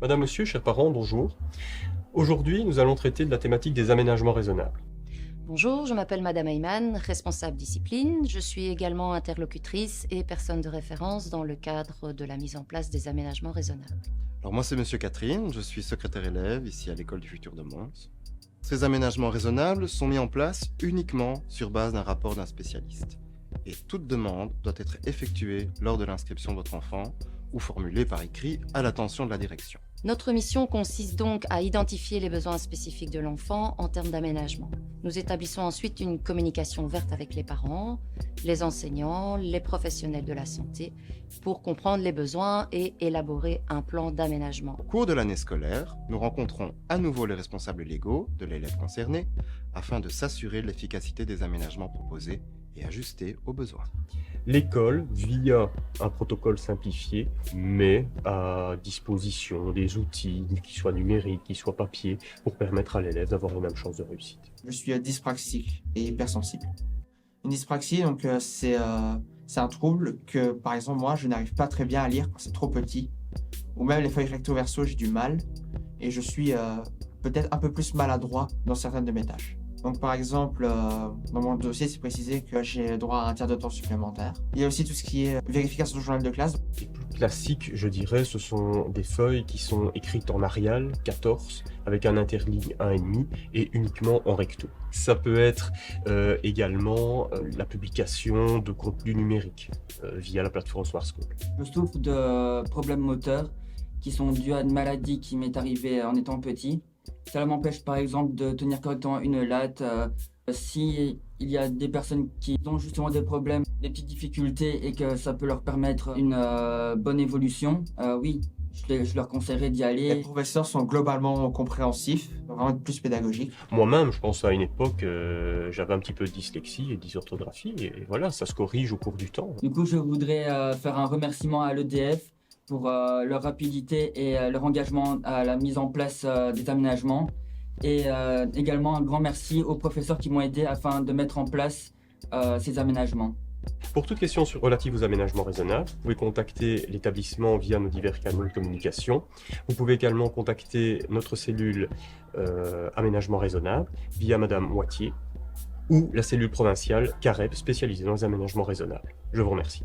Madame, Monsieur, chers parents, bonjour. Aujourd'hui, nous allons traiter de la thématique des aménagements raisonnables. Bonjour, je m'appelle Madame Ayman, responsable discipline. Je suis également interlocutrice et personne de référence dans le cadre de la mise en place des aménagements raisonnables. Alors moi c'est Monsieur Catherine, je suis secrétaire élève ici à l'école du futur de Mons. Ces aménagements raisonnables sont mis en place uniquement sur base d'un rapport d'un spécialiste. Et toute demande doit être effectuée lors de l'inscription de votre enfant ou formulée par écrit à l'attention de la direction. Notre mission consiste donc à identifier les besoins spécifiques de l'enfant en termes d'aménagement. Nous établissons ensuite une communication ouverte avec les parents, les enseignants, les professionnels de la santé pour comprendre les besoins et élaborer un plan d'aménagement. Au cours de l'année scolaire, nous rencontrons à nouveau les responsables légaux de l'élève concerné afin de s'assurer de l'efficacité des aménagements proposés et ajustés aux besoins. L'école, via un protocole simplifié, met à disposition des outils, qu'ils soient numériques, qu'ils soient papier, pour permettre à l'élève d'avoir les mêmes chances de réussite. Je suis dyspraxique et hypersensible. Une dyspraxie, donc, c'est un trouble que, par exemple, moi, je n'arrive pas très bien à lire quand c'est trop petit. Ou même les feuilles recto-verso, j'ai du mal. Et je suis peut-être un peu plus maladroit dans certaines de mes tâches. Donc, par exemple, dans mon dossier, c'est précisé que j'ai droit à un tiers de temps supplémentaire. Il y a aussi tout ce qui est vérification du journal de classe. Les plus classiques, je dirais, ce sont des feuilles qui sont écrites en Arial 14, avec un interligne 1,5 et uniquement en recto. Ça peut être également la publication de contenu numérique via la plateforme Smart School. Je souffre de problèmes moteurs qui sont dus à une maladie qui m'est arrivée en étant petit. Cela m'empêche par exemple de tenir correctement une latte. Si il y a des personnes qui ont justement des problèmes, des petites difficultés et que ça peut leur permettre une bonne évolution, oui, je leur conseillerais d'y Les aller. professeurs sont globalement compréhensifs, vraiment plus pédagogiques. Moi-même, je pense à une époque, j'avais un petit peu de dyslexie et dysorthographie, et voilà, ça se corrige au cours du temps. Du coup, je voudrais faire un remerciement à l'EDF pour leur rapidité et leur engagement à la mise en place des aménagements. Et également un grand merci aux professeurs qui m'ont aidé afin de mettre en place ces aménagements. Pour toute question relative aux aménagements raisonnables, vous pouvez contacter l'établissement via nos divers canaux de communication. Vous pouvez également contacter notre cellule aménagement raisonnable via Madame Moitié ou la cellule provinciale CAREB spécialisée dans les aménagements raisonnables. Je vous remercie.